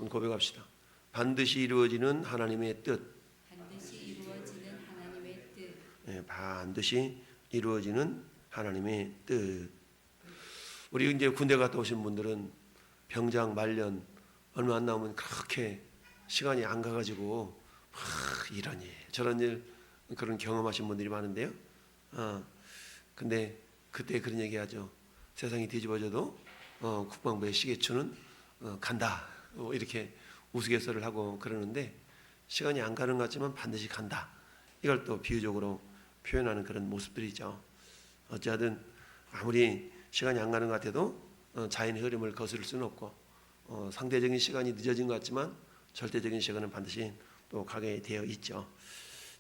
고백합시다. 반드시 이루어지는 하나님의 뜻. 반드시 이루어지는 하나님의 뜻. 네, 반드시 이루어지는 하나님의 뜻. 우리 이제 군대 갔다 오신 분들은 병장 말년 얼마 안 남으면 그렇게 시간이 안 가가지고 이런 일 저런 일 그런 경험하신 분들이 많은데요. 근데 그때 그런 얘기하죠. 세상이 뒤집어져도 국방부의 시계추는 간다. 이렇게 우스갯소리를 하고 그러는데 시간이 안 가는 것 같지만 반드시 간다. 이걸 또 비유적으로 표현하는 그런 모습들이죠. 어찌하든 아무리 시간이 안 가는 것 같아도 자연의 흐름을 거스를 수는 없고 상대적인 시간이 늦어진 것 같지만 절대적인 시간은 반드시 또 가게 되어 있죠.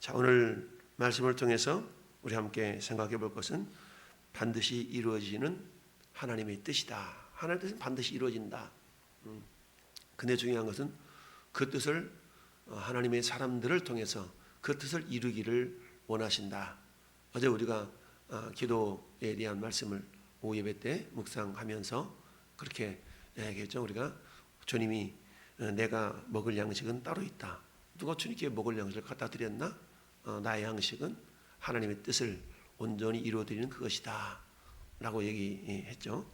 자, 오늘 말씀을 통해서 우리 함께 생각해 볼 것은 반드시 이루어지는 하나님의 뜻이다. 하나님의 뜻은 반드시 이루어진다. 근데 중요한 것은 그 뜻을 하나님의 사람들을 통해서 그 뜻을 이루기를 원하신다. 어제 우리가 기도에 대한 말씀을 오후 예배 때 묵상하면서 그렇게 얘기했죠. 우리가 주님이 내가 먹을 양식은 따로 있다. 누가 주님께 먹을 양식을 갖다 드렸나? 나의 양식은 하나님의 뜻을 온전히 이루어드리는 그것이다 라고 얘기했죠.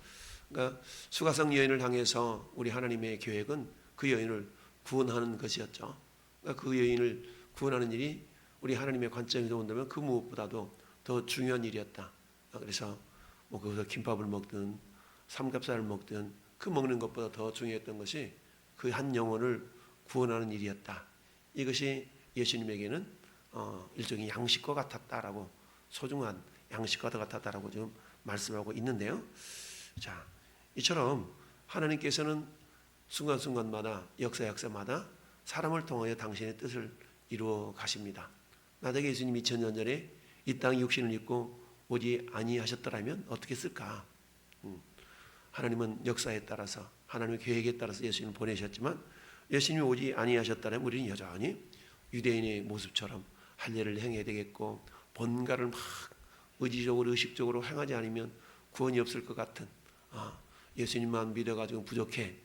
그러니까 수가성 여인을 향해서 우리 하나님의 계획은 그 여인을 구원하는 것이었죠. 그러니까 그 여인을 구원하는 일이 우리 하나님의 관점에서 본다면 그 무엇보다도 더 중요한 일이었다. 그래서 뭐 거기서 김밥을 먹든 삼겹살을 먹든 그 먹는 것보다 더 중요했던 것이 그 한 영혼을 구원하는 일이었다. 이것이 예수님에게는 일종의 양식과 같았다라고, 소중한 양식과 같았다라고 지금 말씀하고 있는데요. 자, 이처럼 하나님께서는 순간순간마다 역사마다 사람을 통하여 당신의 뜻을 이루어 가십니다. 만약에 예수님이 2000년 전에 이 땅에 육신을 입고 오지 아니하셨더라면 어떻게 했을까? 하나님은 역사에 따라서 하나님의 계획에 따라서 예수님을 보내셨지만 예수님이 오지 아니하셨다면 우리는 여전히 유대인의 모습처럼 할례를 행해야 되겠고 뭔가를 막 의지적으로 의식적으로 행하지 않으면 구원이 없을 것 같은 예수님만 믿어가지고 부족해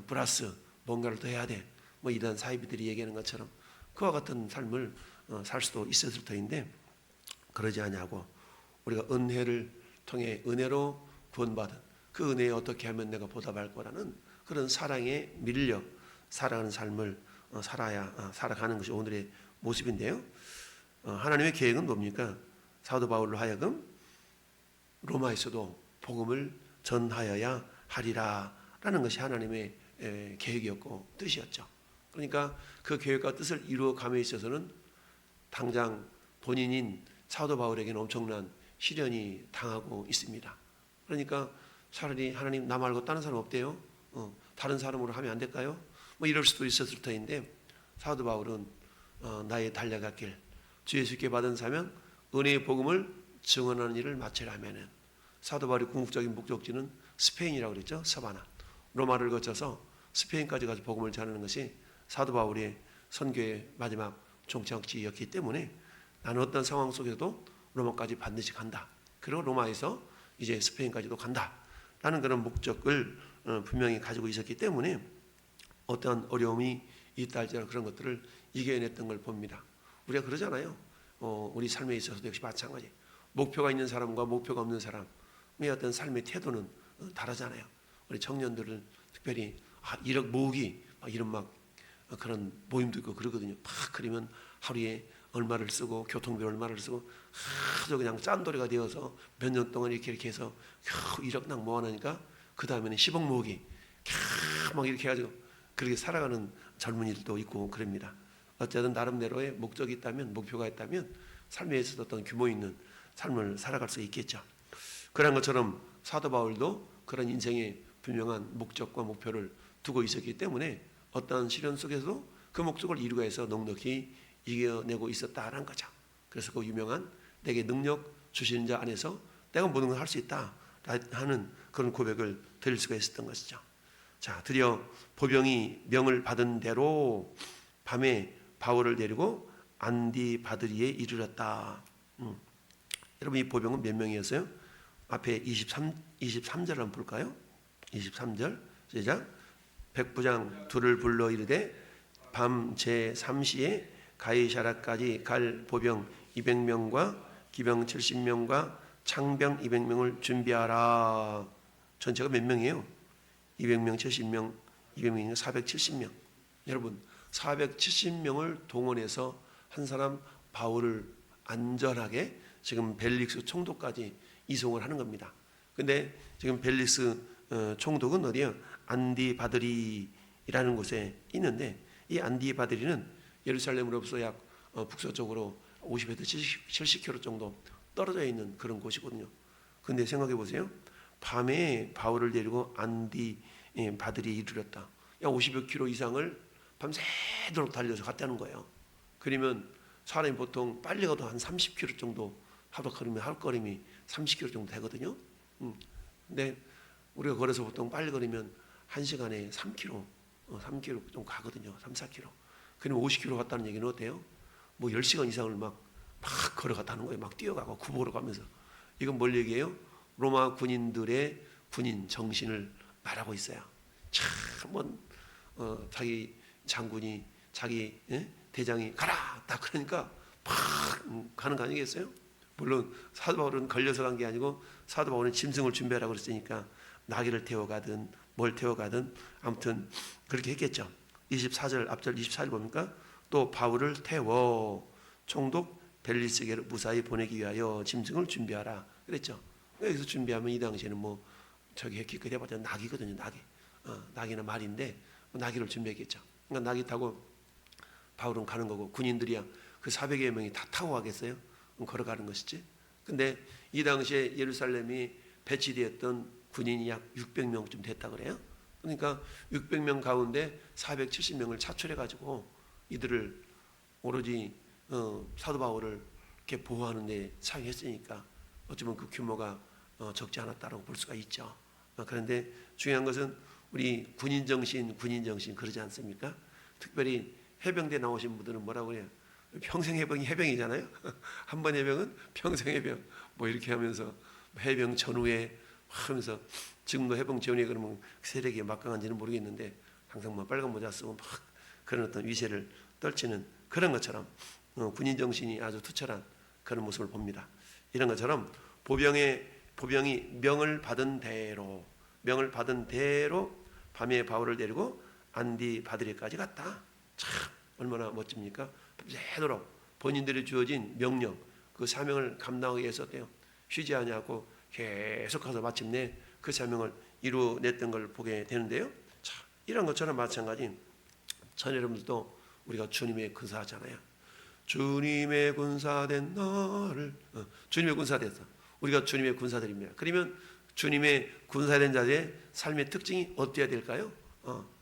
플러스 뭔가를 더 해야 돼 뭐 이런 사이비들이 얘기하는 것처럼 그와 같은 삶을 살 수도 있었을 터인데 그러지 않냐고 우리가 은혜를 통해 은혜로 구원받은 그 은혜에 어떻게 하면 내가 보답할 거라는 그런 사랑에 밀려 살아가는 삶을 살아가는 것이 오늘의 모습인데요. 하나님의 계획은 뭡니까? 사도 바울로 하여금 로마에서도 복음을 전하여야 하리라 라는 것이 하나님의 계획이었고 뜻이었죠. 그러니까 그 계획과 뜻을 이루어감에 있어서는 당장 본인인 사도 바울에게는 엄청난 시련이 당하고 있습니다. 그러니까 차라리 하나님 나 말고 다른 사람 없대요? 다른 사람으로 하면 안 될까요? 뭐 이럴 수도 있었을 터인데 사도 바울은 나의 달려갈 길 주 예수께 받은 사명 은혜의 복음을 증언하는 일을 마치라 하면은 사도 바울의 궁극적인 목적지는 스페인이라고 그랬죠. 서바나 로마를 거쳐서 스페인까지 가서 복음을 전하는 것이 사도 바울의 선교의 마지막 종착지였기 때문에 나는 어떤 상황 속에서도 로마까지 반드시 간다. 그리고 로마에서 이제 스페인까지도 간다 라는 그런 목적을 분명히 가지고 있었기 때문에 어떠한 어려움이 있다 할지라도 그런 것들을 이겨냈던 걸 봅니다. 우리가 그러잖아요. 우리 삶에 있어서도 역시 마찬가지. 목표가 있는 사람과 목표가 없는 사람의 어떤 삶의 태도는 다르잖아요. 우리 청년들은 특별히 1억 모으기 이런 막 그런 모임도 있고 그러거든요. 그러면 하루에 얼마를 쓰고 교통비 얼마를 쓰고 아주 그냥 짠돌이가 되어서 몇 년 동안 이렇게 해서 겨우 1억 딱 모아놓으니까 그 다음에는 10억 모으기 막 이렇게 해가지고 그렇게 살아가는 젊은이들도 있고 그럽니다. 어쨌든 나름대로의 목적이 있다면 목표가 있다면 삶에 있어서 어떤 규모 있는 삶을 살아갈 수 있겠죠. 그런 것처럼 사도 바울도 그런 인생의 분명한 목적과 목표를 두고 있었기 때문에 어떤 시련 속에서도 그 목적을 이루기 위해서 넉넉히 이겨내고 있었다라는 거죠. 그래서 그 유명한 내게 능력 주시는 자 안에서 내가 모든 걸 할 수 있다 하는 그런 고백을 드릴 수가 있었던 것이죠. 자, 드디어 보병이 명을 받은 대로 밤에 바울을 데리고 안디바드리에 이르렀다. 여러분 이 보병은 몇 명이었어요? 앞에 23절 한번 볼까요? 23절 시작. 백부장 둘을 불러 이르되 밤 제3시에 가이사랴까지 갈 보병 200명과 기병 70명과 창병 200명을 준비하라. 전체가 몇 명이에요? 200명, 70명, 200명이면 470명. 여러분 470명을 동원해서 한 사람 바울을 안전하게 지금 벨릭스 총독까지 이송을 하는 겁니다. 근데 지금 벨릭스 총독은 어디요? 안디바드리라는 곳에 있는데, 이 안디바드리는 예루살렘으로부터 약 북서쪽으로 50에서 70km 정도 떨어져 있는 그런 곳이거든요. 근데 생각해 보세요. 밤에 바울을 데리고 안디바드리에 이르렀다. 약 50여 킬로 이상을 밤새도록 달려서 갔다는 거예요. 그러면 사람이 보통 빨리 가도 한 30km 정도 하루 걸음이 30km 정도 되거든요. 근데 우리가 걸어서 보통 빨리 걸으면 1시간에 3km, 3km 좀 가거든요. 3, 4km. 그러면 50km 갔다는 얘기는 어때요? 뭐 10시간 이상을 막 걸어갔다는 거예요. 막 뛰어가고 구보로 가면서. 이건 뭘 얘기해요? 로마 군인들의 군인 정신을 말하고 있어요. 참, 자기 장군이 자기 대장이 가라 딱 그러니까 팍 가는 거 아니겠어요? 물론 사도 바울은 걸려서 간 게 아니고 사도 바울은 짐승을 준비하라고 그랬으니까 나귀를 태워가든 뭘 태워가든 아무튼 그렇게 했겠죠. 24절 앞절 24절 보니까 또 바울을 태워 총독 벨리스게로 무사히 보내기 위하여 짐승을 준비하라 그랬죠. 여기서 준비하면 이 당시에는 뭐 저기 기껏 해봤자 나귀거든요. 나귀는 말인데 나귀를 준비했겠죠. 그러니까 나귀 타고 바울은 가는 거고 군인들이야 그 400여 명이 다 타고 가겠어요? 걸어가는 것이지. 근데 이 당시에 예루살렘이 배치되었던 군인이 약 600명쯤 됐다 그래요. 그러니까 600명 가운데 470명을 차출해 가지고 이들을 오로지 사도 바울을 이렇게 보호하는 데 사용했으니까 어쩌면 그 규모가 적지 않았다고 볼 수가 있죠. 그런데 중요한 것은 우리 군인 정신 그러지 않습니까? 특별히 해병대 나오신 분들은 뭐라고 그래요? 평생 해병이 해병이잖아요. 한 번 해병은 평생 해병 뭐 이렇게 하면서 해병 전후에 하면서 지금도 해병 전후에 그러면 세력이 막강한지는 모르겠는데 항상 뭐 빨간 모자 쓰고 막 그런 어떤 위세를 떨치는 그런 것처럼 군인 정신이 아주 투철한 그런 모습을 봅니다. 이런 것처럼 보병이 명을 받은 대로 밤에 바울을 데리고 안디바드리까지 갔다. 참 얼마나 멋집니까? 밤새도록 본인들이 주어진 명령, 그 사명을 감당하기 위해서 어때요? 쉬지 아니하고 계속 가서 마침내 그 사명을 이루어냈던 걸 보게 되는데요. 자, 이런 것처럼 마찬가지 전 여러분들도 우리가 주님의 군사하잖아요. 주님의 군사된 너를 주님의 군사됐어. 우리가 주님의 군사들입니다. 그러면 주님의 군사된 자들의 삶의 특징이 어때야 될까요?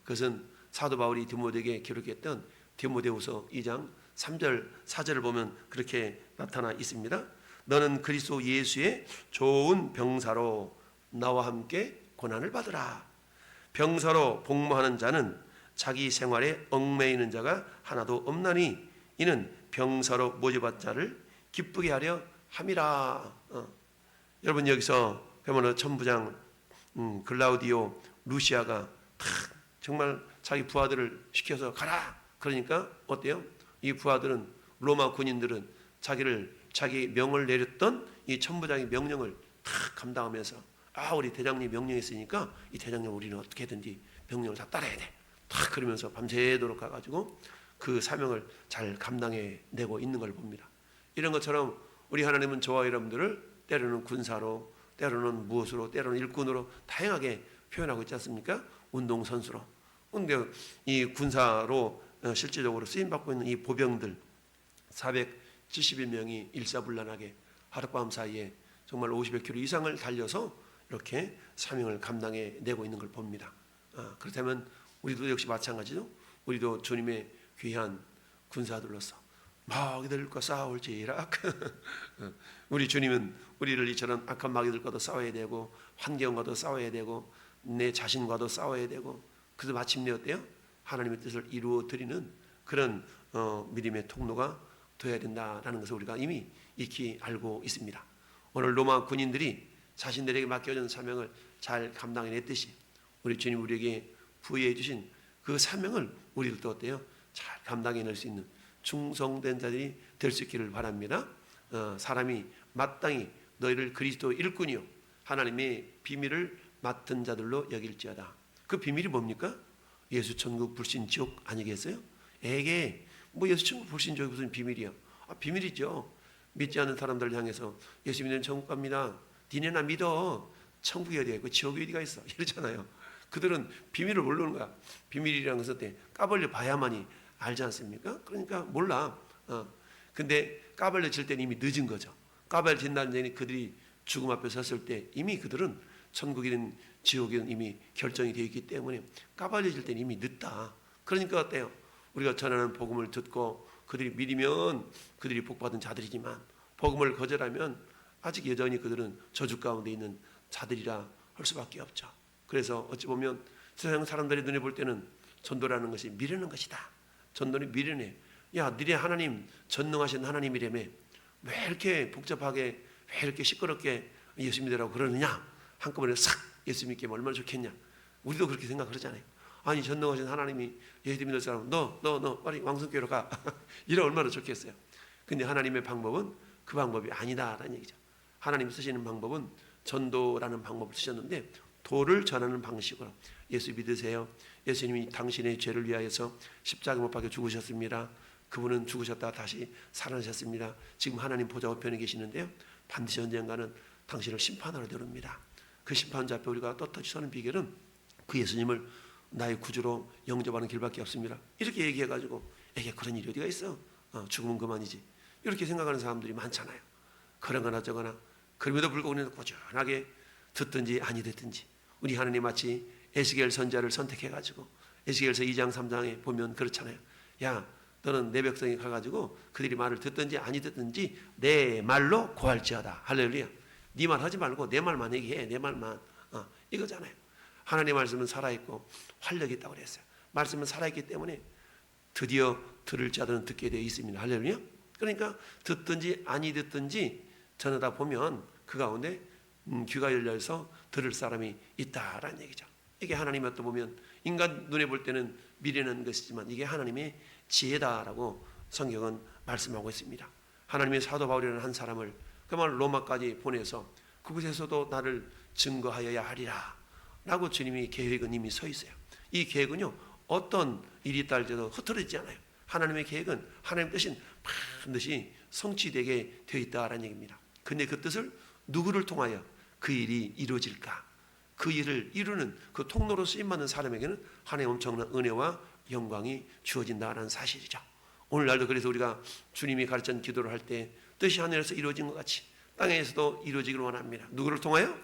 그것은 사도 바울이 디모데에게 기록했던 디모데후서 2장 3절 4절을 보면 그렇게 나타나 있습니다. 너는 그리스도 예수의 좋은 병사로 나와 함께 고난을 받으라. 병사로 복무하는 자는 자기 생활에 얽매이는 자가 하나도 없나니 이는 병사로 모집한 자를 기쁘게 하려 함이라. 여러분 여기서 보면 천부장 글라우디오 루시아가 정말 자기 부하들을 시켜서 가라. 그러니까 어때요? 이 부하들은 로마 군인들은 자기 명을 내렸던 이 천부장의 명령을 다 감당하면서 우리 대장님 명령했으니까 이 대장님 우리는 어떻게든지 명령을 다 따라야 돼. 다 그러면서 밤새도록 가가지고 그 사명을 잘 감당해내고 있는 걸 봅니다. 이런 것처럼 우리 하나님은 저와 여러분들을 때로는 군사로, 때로는 무엇으로, 때로는 일꾼으로 다양하게 표현하고 있지 않습니까? 운동선수로. 그런데 이 군사로 실질적으로 쓰임받고 있는 이 보병들 471명이 일사불란하게 하룻밤 사이에 정말 50여 킬로 이상을 달려서 이렇게 사명을 감당해내고 있는 걸 봅니다. 그렇다면 우리도 역시 마찬가지죠. 우리도 주님의 귀한 군사들로서 마귀들과 싸울지라. 우리 주님은 우리를 이처럼 악한 마귀들과도 싸워야 되고 환경과도 싸워야 되고 내 자신과도 싸워야 되고 그래서 마침내 어때요? 하나님의 뜻을 이루어 드리는 그런 믿음의 통로가 되어야 된다라는 것을 우리가 이미 익히 알고 있습니다. 오늘 로마 군인들이 자신들에게 맡겨진 사명을 잘 감당해냈듯이 우리 주님 우리에게 부여해 주신 그 사명을 우리들도 어때요? 잘 감당해낼 수 있는 충성된 자들이 될 수 있기를 바랍니다. 사람이 마땅히 너희를 그리스도 일꾼이요 하나님의 비밀을 맡은 자들로 여길지어다. 그 비밀이 뭡니까? 예수 천국 불신 지옥 아니겠어요? 에게 뭐 예수 천국 불신 지옥이 무슨 비밀이야? 비밀이죠. 믿지 않는 사람들을 향해서 예수 믿는 천국 갑니다. 니네나 믿어. 천국이 어디가 있고 지옥이 어디가 있어? 이러잖아요. 그들은 비밀을 모르는 거야. 비밀이라는 것은 까발려 봐야만이 알지 않습니까? 그러니까 몰라. 근데 까발려질 때는 이미 늦은 거죠. 까발려진다는 얘기는 그들이 죽음 앞에 섰을 때 이미 그들은 천국이든 지옥이든 이미 결정이 되어 있기 때문에 까발려질 때는 이미 늦다. 그러니까 어때요? 우리가 전하는 복음을 듣고 그들이 믿으면 그들이 복받은 자들이지만 복음을 거절하면 아직 여전히 그들은 저주 가운데 있는 자들이라 할 수밖에 없죠. 그래서 어찌 보면 세상 사람들의 눈에 볼 때는 전도라는 것이 미련한 것이다. 전도는 미련해. 야, 니네 하나님 전능하신 하나님이라며 왜 이렇게 복잡하게 왜 이렇게 시끄럽게 예수 믿으라고 그러느냐. 한꺼번에 싹 예수 믿게 하면 얼마나 좋겠냐. 우리도 그렇게 생각하잖아요. 아니 전능하신 하나님이 예수 믿을 사람 너 빨리 왕성교회로 가. 이러면 얼마나 좋겠어요. 근데 하나님의 방법은 그 방법이 아니다라는 얘기죠. 하나님이 쓰시는 방법은 전도라는 방법을 쓰셨는데 도를 전하는 방식으로 예수 믿으세요. 예수님이 당신의 죄를 위하여서 십자가 못 박혀 죽으셨습니다. 그분은 죽으셨다가 다시 살아나셨습니다. 지금 하나님 보좌 우편에 계시는데요. 반드시 언젠가는 당신을 심판하러 들어옵니다. 그 심판자 앞에 우리가 떳떳이 서는 비결은 그 예수님을 나의 구주로 영접하는 길밖에 없습니다. 이렇게 얘기해가지고 에게 그런 일이 어디가 있어? 죽으면 그만이지. 이렇게 생각하는 사람들이 많잖아요. 그런 거나 저거나. 그럼에도 불구하고 꾸준하게 듣든지 아니 듣든지 우리 하나님 마치 에스겔 선지자를 선택해가지고 에스겔서 2장 3장에 보면 그렇잖아요. 야 너는 내 백성이 가가지고 그들이 말을 듣든지 아니 듣든지 내 말로 고할지어다. 할렐루야. 네 말 하지 말고 내 말만 얘기해. 내 말만. 이거잖아요. 하나님의 말씀은 살아있고 활력이 있다고 그랬어요. 말씀은 살아있기 때문에 드디어 들을 자들은 듣게 되어 있습니다. 할렐루야. 그러니까 듣든지 아니 듣든지 전하다 보면 그 가운데 귀가 열려서 들을 사람이 있다라는 얘기죠. 이게 하나님의 또 보면 인간 눈에 볼 때는 미련한 것이지만 이게 하나님의 지혜다라고 성경은 말씀하고 있습니다. 하나님의 사도 바울이라는 한 사람을 그말 로마까지 보내서 그곳에서도 나를 증거하여야 하리라 라고 주님이 계획은 이미 서 있어요. 이 계획은요 어떤 일이 있다 할지라도 흐트러지지 않아요. 하나님의 계획은 하나님의 뜻은 반드시 성취되게 되어 있다라는 얘기입니다. 근데 그 뜻을 누구를 통하여 그 일이 이루어질까? 그 일을 이루는 그 통로로 쓰임받는 사람에게는 하나님의 엄청난 은혜와 영광이 주어진다는 사실이죠. 오늘날도 그래서 우리가 주님이 가르친 기도를 할 때 뜻이 하늘에서 이루어진 것 같이 땅에서도 이루어지기를 원합니다. 누구를 통하여?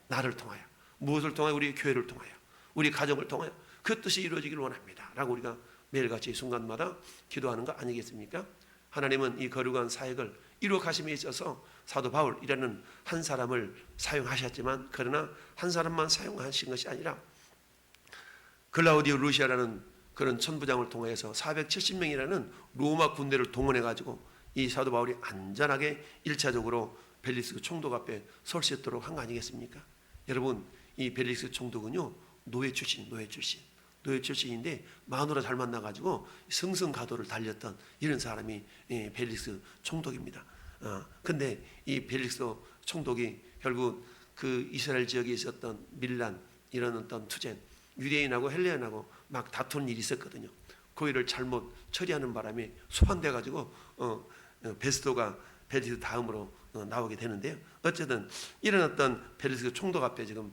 나를 통하여. 무엇을 통하여? 우리 교회를 통하여. 우리 가정을 통하여 그 뜻이 이루어지기를 원합니다. 라고 우리가 매일같이 순간마다 기도하는 거 아니겠습니까? 하나님은 이 거룩한 사역을 이루어 가심에 있어서 사도 바울이라는 한 사람을 사용하셨지만 그러나 한 사람만 사용하신 것이 아니라 글라우디오 루시아라는 그런 천부장을 통해서 470명이라는 로마 군대를 동원해 가지고 이 사도 바울이 안전하게 1차적으로 벨리스 총독 앞에 설 수 있도록 한 거 아니겠습니까? 여러분 이 벨리스 총독은요 노예 출신인데 마누라 잘 만나가지고 승승가도를 달렸던 이런 사람이 벨리스 총독입니다. 근데 이 벨리스 총독이 결국 그 이스라엘 지역에 있었던 밀란 이런 어떤 투쟁 유대인하고 헬레인하고 막 다투는 일이 있었거든요. 그 일을 잘못 처리하는 바람에 소환돼가지고 베스도가 벨리스 다음으로 나오게 되는데요. 어쨌든 이런 어떤 벨리스 총독 앞에 지금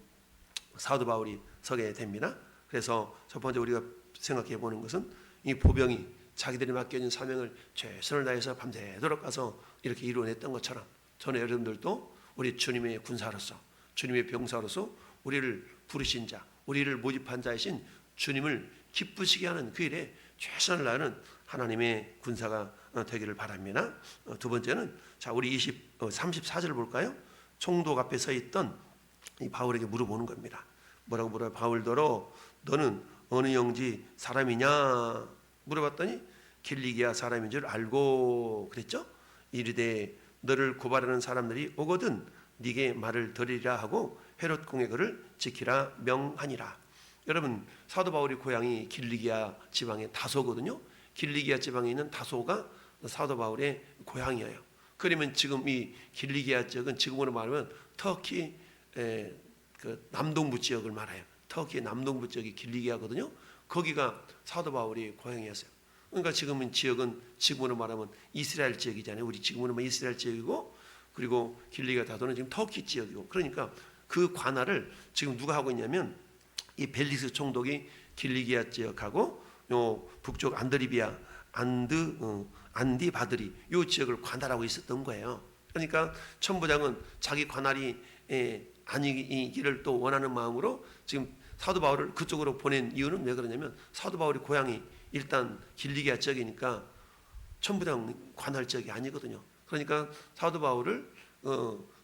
사도 바울이 서게 됩니다. 그래서 첫 번째 우리가 생각해 보는 것은 이 보병이 자기들이 맡겨진 사명을 최선을 다해서 밤새도록 가서 이렇게 이루어냈던 것처럼 저는 여러분들도 우리 주님의 군사로서 주님의 병사로서 우리를 부르신 자 우리를 모집한 자이신 주님을 기쁘시게 하는 그 일에 최선을 다하는 하나님의 군사가 되기를 바랍니다. 두 번째는 자 우리 34절을 볼까요? 총독 앞에 서 있던 이 바울에게 물어보는 겁니다. 뭐라고 물어요? 바울더러 너는 어느 영지 사람이냐 물어봤더니 길리기아 사람인 줄 알고 그랬죠. 이르되 너를 고발하는 사람들이 오거든 네게 말을 들으리라 하고 헤롯 공의 글을 지키라 명하니라. 여러분 사도 바울의 고향이 길리기아 지방의 다소거든요. 길리기아 지방에 있는 다소가 사도 바울의 고향이에요. 그러면 지금 이 길리기아 지역은 지금으로 말하면 터키 그 남동부 지역을 말해요. 터키의 남동부 지역이 길리기아거든요. 거기가 사도 바울의 고향이었어요. 그러니까 지금은 지역은 지금으로 말하면 이스라엘 지역이잖아요. 우리 지금으로 말하면 이스라엘 지역이고, 그리고 길리기아 다도는 지금 터키 지역이고, 그러니까 그 관할을 지금 누가 하고 있냐면 이 벨리스 총독이 길리기아 지역하고 요 북쪽 안드리비아 안디 바드리 요 지역을 관할하고 있었던 거예요. 그러니까 천부장은 자기 관할이 아니기를 또 원하는 마음으로 지금 사도 바울을 그쪽으로 보낸 이유는 왜 그러냐면 사도 바울의 고향이 일단 길리기아 지역이니까 천부장 관할 지역이 아니거든요. 그러니까 사도 바울을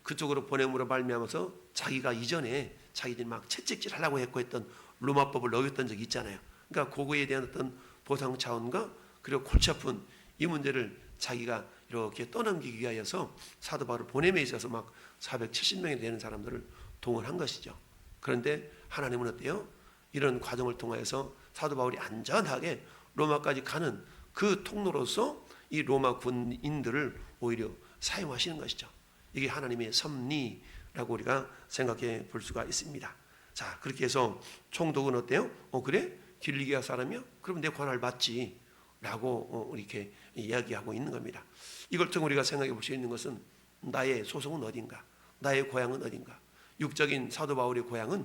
그쪽으로 보냄으로 말미암아서 자기가 이전에 자기들이 막 채찍질 하려고 했던 로마법을 어겼던 적이 있잖아요. 그러니까 그거에 대한 어떤 보상 차원과 그리고 골치 아픈 이 문제를 자기가 이렇게 떠넘기기 위하여서 사도 바울을 보냄에 있어서 막 470명이 되는 사람들을 동원한 것이죠. 그런데 하나님은 어때요? 이런 과정을 통하여서 사도 바울이 안전하게 로마까지 가는 그 통로로서 이 로마 군인들을 오히려 사용하시는 것이죠. 이게 하나님의 섭리라고 우리가 생각해 볼 수가 있습니다. 자, 그렇게 해서 총독은 어때요? 그래? 길리기아 사람이야? 그럼 내 관할 받지 라고 이렇게 이야기하고 있는 겁니다. 이걸 통해 우리가 생각해 볼 수 있는 것은 나의 소속은 어딘가? 나의 고향은 어딘가? 육적인 사도 바울의 고향은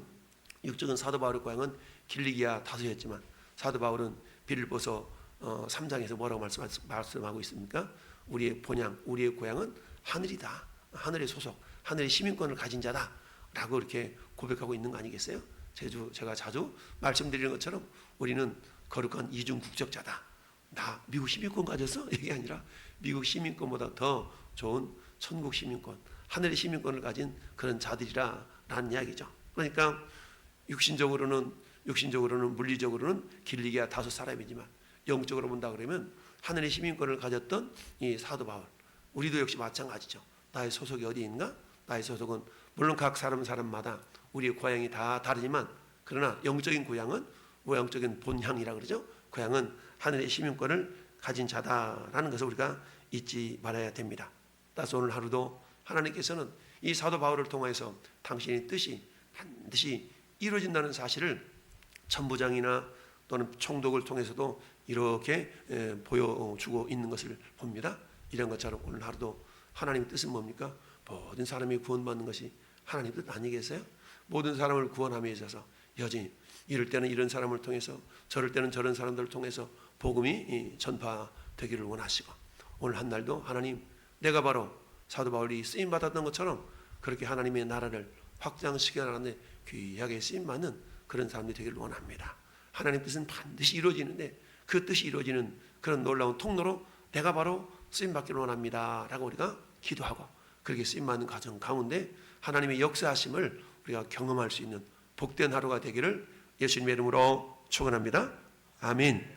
길리기아 다소였지만 사도 바울은 빌립보서 3장에서 뭐라고 말씀하고 있습니까? 우리의 본향, 우리의 고향은 하늘이다. 하늘의 소속, 하늘의 시민권을 가진 자다 라고 이렇게 고백하고 있는 거 아니겠어요? 제가 자주 말씀드리는 것처럼 우리는 거룩한 이중 국적자다. 나 미국 시민권 가졌어? 이게 아니라 미국 시민권보다 더 좋은 천국 시민권, 하늘의 시민권을 가진 그런 자들이라 라는 이야기죠. 그러니까 육신적으로는 물리적으로는 길리기아 다소 사람이지만 영적으로 본다 그러면 하늘의 시민권을 가졌던 이 사도 바울, 우리도 역시 마찬가지죠. 나의 소속이 어디인가? 나의 소속은 물론 각 사람마다 우리의 고향이 다 다르지만 그러나 영적인 고향은 영적인 본향이라 그러죠. 고향은 하늘의 시민권을 가진 자다라는 것을 우리가 잊지 말아야 됩니다. 따라서 오늘 하루도 하나님께서는 이 사도 바울을 통해서 당신의 뜻이 반드시 이루어진다는 사실을 천부장이나 또는 총독을 통해서도 이렇게 보여주고 있는 것을 봅니다. 이런 것처럼 오늘 하루도 하나님의 뜻은 뭡니까? 모든 사람이 구원받는 것이 하나님 뜻 아니겠어요? 모든 사람을 구원함에 있어서 여전히 이럴 때는 이런 사람을 통해서 저럴 때는 저런 사람들을 통해서 복음이 전파되기를 원하시고 오늘 한 날도 하나님 내가 바로 사도 바울이 쓰임받았던 것처럼 그렇게 하나님의 나라를 확장시켜나가는데 귀하게 쓰임받는 그런 사람들이 되기를 원합니다. 하나님 뜻은 반드시 이루어지는데 그 뜻이 이루어지는 그런 놀라운 통로로 내가 바로 쓰임받기를 원합니다 라고 우리가 기도하고 그렇게 쓰임받는 과정 가운데 하나님의 역사하심을 우리가 경험할 수 있는 복된 하루가 되기를 예수님의 이름으로 축원합니다. 아멘.